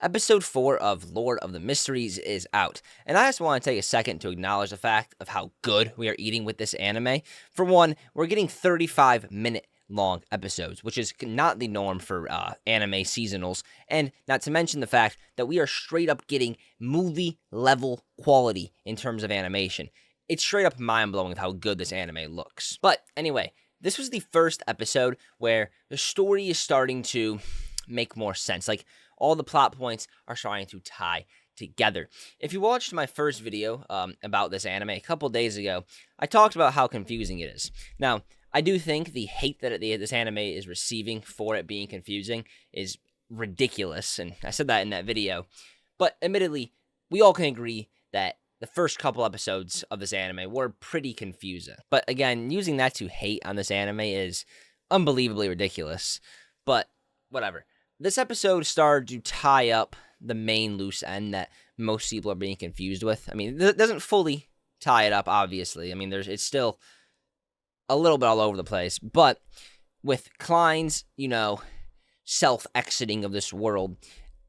Episode 4 of Lord of the Mysteries is out, and I just want to take a second to acknowledge the fact of how good we are eating with this anime. For one, we're getting 35-minute long episodes, which is not the norm for anime seasonals, and not to mention the fact that we are straight up getting movie-level quality in terms of animation. It's straight up mind-blowing of how good this anime looks. But anyway, this was the first episode where the story is starting to make more sense. Like, all the plot points are starting to tie together. If you watched my first video about this anime a couple days ago, I talked about how confusing it is. Now, I do think the hate that this anime is receiving for it being confusing is ridiculous, and I said that in that video. But admittedly, we all can agree that the first couple episodes of this anime were pretty confusing. But again, using that to hate on this anime is unbelievably ridiculous. But whatever. This episode started to tie up the main loose end that most people are being confused with. I mean, it doesn't fully tie it up, obviously. I mean, it's still a little bit all over the place. But with Klein's, self-exiting of this world,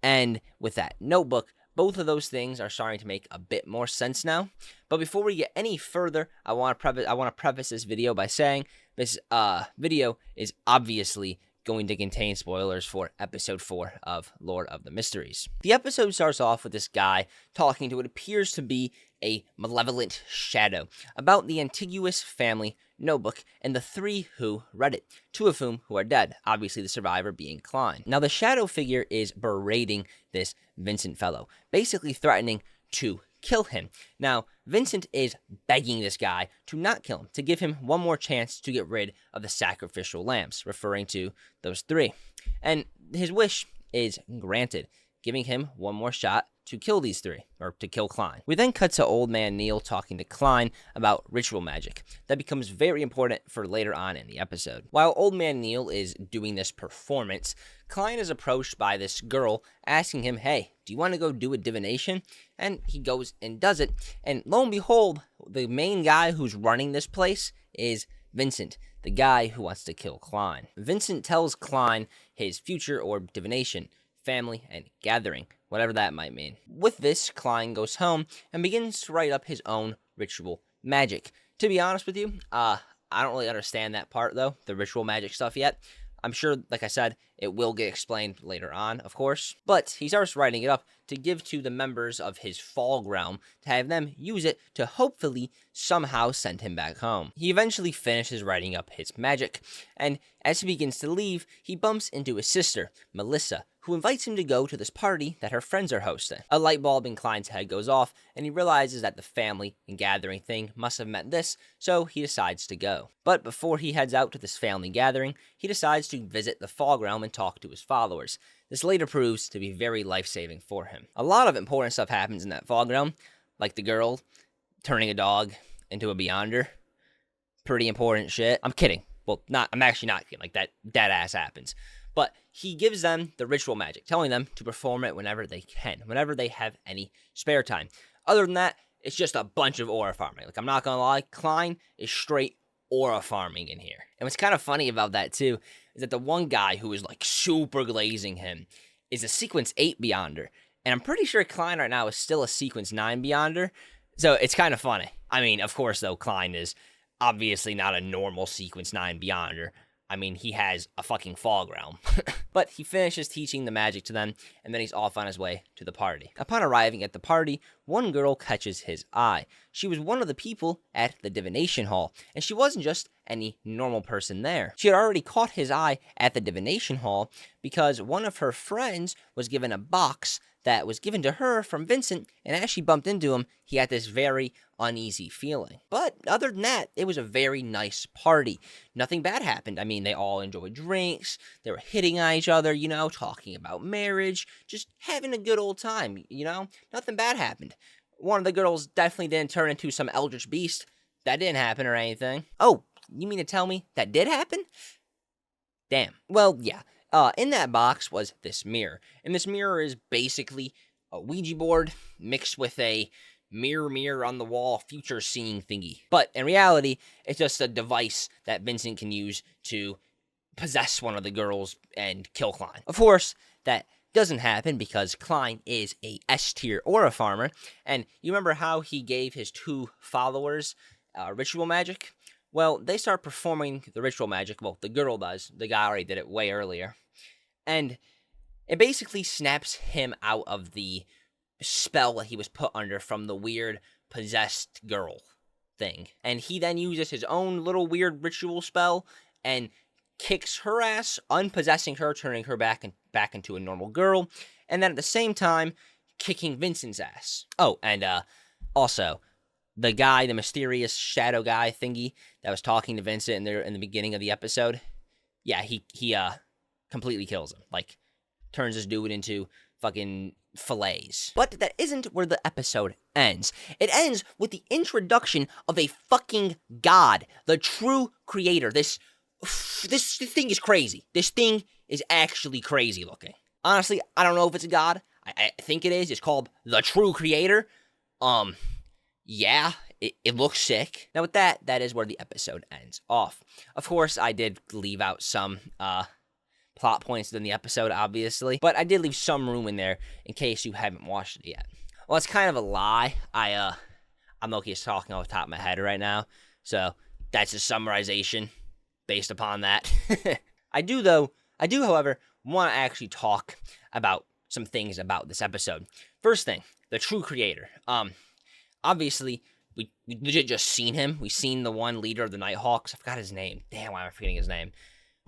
and with that notebook, both of those things are starting to make a bit more sense now. But before we get any further, I want to preface this video by saying this video is obviously going to contain spoilers for episode 4 of Lord of the Mysteries. The episode starts off with this guy talking to what appears to be a malevolent shadow about the Antiguous family notebook and the 3 who read it, 2 of whom who are dead, obviously the survivor being Klein. Now, the shadow figure is berating this Vincent fellow, basically threatening to kill him. Now, Vincent is begging this guy to not kill him, to give him one more chance to get rid of the sacrificial lambs, referring to those 3. And his wish is granted, giving him one more shot to kill these 3, or to kill Klein. We then cut to Old Man Neil talking to Klein about ritual magic. That becomes very important for later on in the episode. While Old Man Neil is doing this performance, Klein is approached by this girl asking him, hey, do you want to go do a divination? And he goes and does it. And lo and behold, the main guy who's running this place is Vincent, the guy who wants to kill Klein. Vincent tells Klein his future orb divination, family, and gathering, whatever that might mean. With this, Klein goes home and begins to write up his own ritual magic. To be honest with you, I don't really understand that part, though, the ritual magic stuff yet. I'm sure, like I said, it will get explained later on, of course. But he starts writing it up to give to the members of his Fog Realm to have them use it to hopefully somehow send him back home. He eventually finishes writing up his magic, and as he begins to leave, he bumps into his sister, Melissa, who invites him to go to this party that her friends are hosting. A light bulb in Klein's head goes off, and he realizes that the family and gathering thing must have meant this, so he decides to go. But before he heads out to this family gathering, he decides to visit the Fog Realm and talk to his followers. This later proves to be very life-saving for him. A lot of important stuff happens in that Fog Realm, like the girl turning a dog into a Beyonder. Pretty important shit. I'm kidding. Well, I'm actually not kidding. Like, that dead ass happens. But he gives them the ritual magic, telling them to perform it whenever they can, whenever they have any spare time. Other than that, it's just a bunch of aura farming. Like, I'm not gonna lie, Klein is straight aura farming in here. And what's kind of funny about that, too, is that the one guy who is, like, super glazing him is a Sequence 8 Beyonder. And I'm pretty sure Klein right now is still a Sequence 9 Beyonder. So it's kind of funny. I mean, of course, though, Klein is obviously not a normal Sequence 9 Beyonder. I mean, he has a fucking Fog Realm. But he finishes teaching the magic to them, and then he's off on his way to the party. Upon arriving at the party, one girl catches his eye. She was one of the people at the divination hall, and she wasn't just any normal person there. She had already caught his eye at the divination hall because one of her friends was given a box that was given to her from Vincent, and as she bumped into him, he had this very uneasy feeling. But other than that, it was a very nice party. Nothing bad happened. I mean, they all enjoyed drinks, they were hitting on each other, talking about marriage, just having a good old time, Nothing bad happened. One of the girls definitely didn't turn into some eldritch beast. That didn't happen or anything. Oh, you mean to tell me that did happen? Damn. Well, yeah. In that box was this mirror. And this mirror is basically a Ouija board mixed with a mirror on the wall future seeing thingy. But in reality, it's just a device that Vincent can use to possess one of the girls and kill Klein. Of course, that doesn't happen because Klein is a S-tier aura farmer, and you remember how he gave his 2 followers ritual magic? Well, they start performing the ritual magic. Well, the girl does. The guy already did it way earlier. And it basically snaps him out of the spell that he was put under from the weird possessed girl thing. And he then uses his own little weird ritual spell and kicks her ass, unpossessing her, turning her back into a normal girl, and then at the same time, kicking Vincent's ass. Oh, and also, the guy, the mysterious shadow guy thingy that was talking to Vincent in the beginning of the episode, yeah, he completely kills him. Like, turns this dude into fucking fillets. But that isn't where the episode ends. It ends with the introduction of a fucking god, the true creator. This thing is crazy. This thing is actually crazy looking. Honestly, I don't know if it's a god. I think it is. It's called the True Creator. Yeah, it looks sick. Now with that is where the episode ends off. Of course, I did leave out some plot points in the episode, obviously, but I did leave some room in there in case you haven't watched it yet. Well, it's kind of a lie. I'm okay just talking off the top of my head right now, so that's a summarization based upon that. I do, however, want to actually talk about some things about this episode. First thing, the True Creator. Obviously, we legit just seen him. We seen the one leader of the Nighthawks. I forgot his name. Damn, why am I forgetting his name?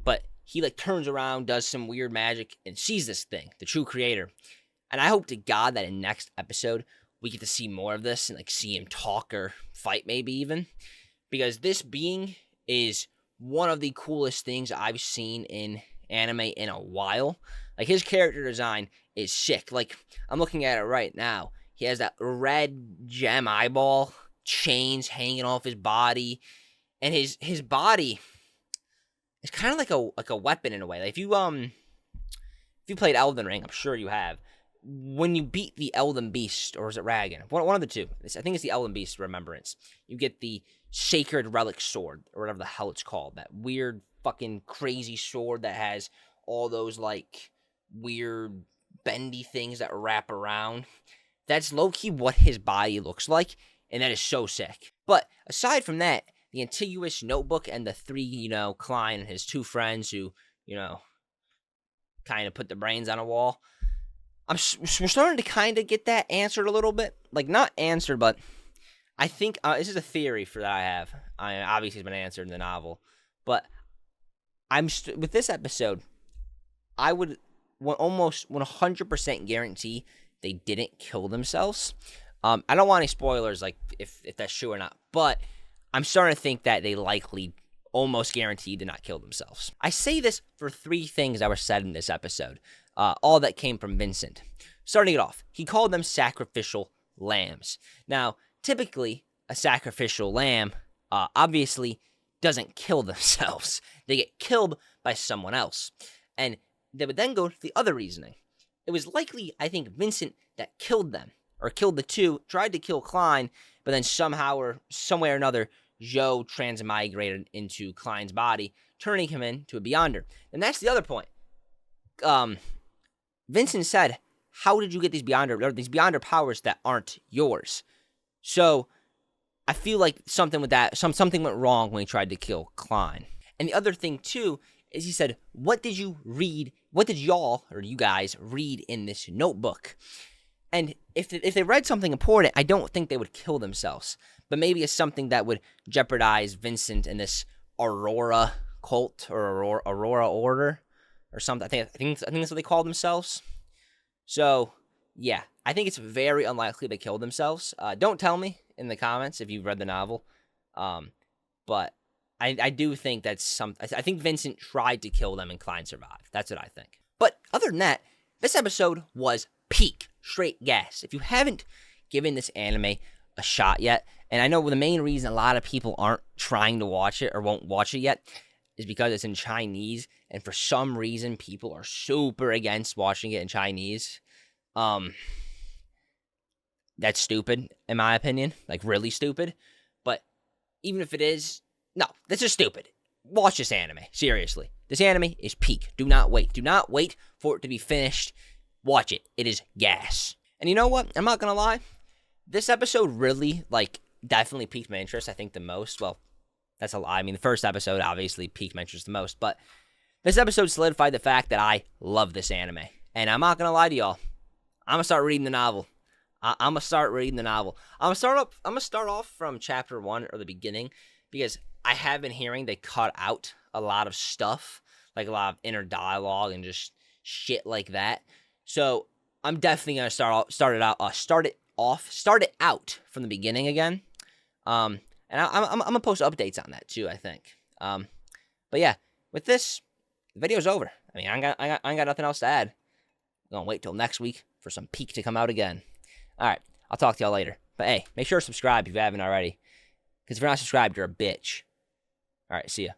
But he turns around, does some weird magic, and sees this thing, the True Creator. And I hope to God that in next episode we get to see more of this and see him talk or fight, maybe even, because this being is one of the coolest things I've seen in anime in a while. His character design is sick. I'm looking at it right now. He has that red gem eyeball, chains hanging off his body, and his body is kind of like a weapon in a way. If you played Elden Ring, I'm sure you have. When you beat the Elden Beast, or is it Ragan? One of the two. I think it's the Elden Beast Remembrance. You get the Sacred Relic Sword, or whatever the hell it's called. That weird fucking crazy sword that has all those weird bendy things that wrap around. That's low-key what his body looks like, and that is so sick. But aside from that, the Antiguous Notebook and the 3, Klein and his 2 friends who, kind of put the brains on a wall, we're starting to kind of get that answered a little bit. Not answered, but I think, this is a theory that I have. Obviously, it's been answered in the novel. But with this episode, I would almost 100% guarantee they didn't kill themselves. I don't want any spoilers, if that's true or not, but I'm starting to think that they likely, almost guaranteed, did not kill themselves. I say this for 3 things that were said in this episode, all that came from Vincent. Starting it off, he called them sacrificial lambs. Now, typically, a sacrificial lamb, obviously, doesn't kill themselves. They get killed by someone else. And they would then go to the other reasoning. It was likely, I think, Vincent that killed them, or killed the 2, tried to kill Klein, but then somehow or some way or another, Joe transmigrated into Klein's body, turning him into a Beyonder. And that's the other point. Vincent said, how did you get these Beyonder powers that aren't yours? So, I feel like something with that, something went wrong when he tried to kill Klein. And the other thing, too, is he said, what did you guys read in this notebook? And if they read something important, I don't think they would kill themselves. But maybe it's something that would jeopardize Vincent and this Aurora cult, or Aurora Order, or something. I think that's what they call themselves. So, yeah, I think it's very unlikely they killed themselves. Don't tell me in the comments if you've read the novel. But I do think that's I think Vincent tried to kill them and Klein survived. That's what I think. But other than that, this episode was peak, straight gas. If you haven't given this anime a shot yet, and I know the main reason a lot of people aren't trying to watch it or won't watch it yet is because it's in Chinese, and for some reason people are super against watching it in Chinese. That's stupid, in my opinion. Really stupid. But even if it is, no, that's just stupid. Watch this anime. Seriously. This anime is peak. Do not wait. Do not wait for it to be finished. watch it. It is gas. And you know what? I'm not gonna lie. This episode really, definitely piqued my interest, I think, the most. Well, that's a lie. I mean, the first episode obviously piqued my interest the most, but this episode solidified the fact that I love this anime. And I'm not gonna lie to y'all. I'm gonna start reading the novel. I'm gonna start reading the novel. I'm gonna start off from chapter 1 or the beginning, because I have been hearing they cut out a lot of stuff, like a lot of inner dialogue and just shit like that. So I'm definitely gonna start it out from the beginning again. And I'm gonna post updates on that too, I think. But yeah, with this, the video's over. I mean, I ain't got nothing else to add. I'm gonna wait till next week for some Peak to come out again. All right, I'll talk to y'all later. But hey, make sure to subscribe if you haven't already, because if you're not subscribed, you're a bitch. All right, see ya.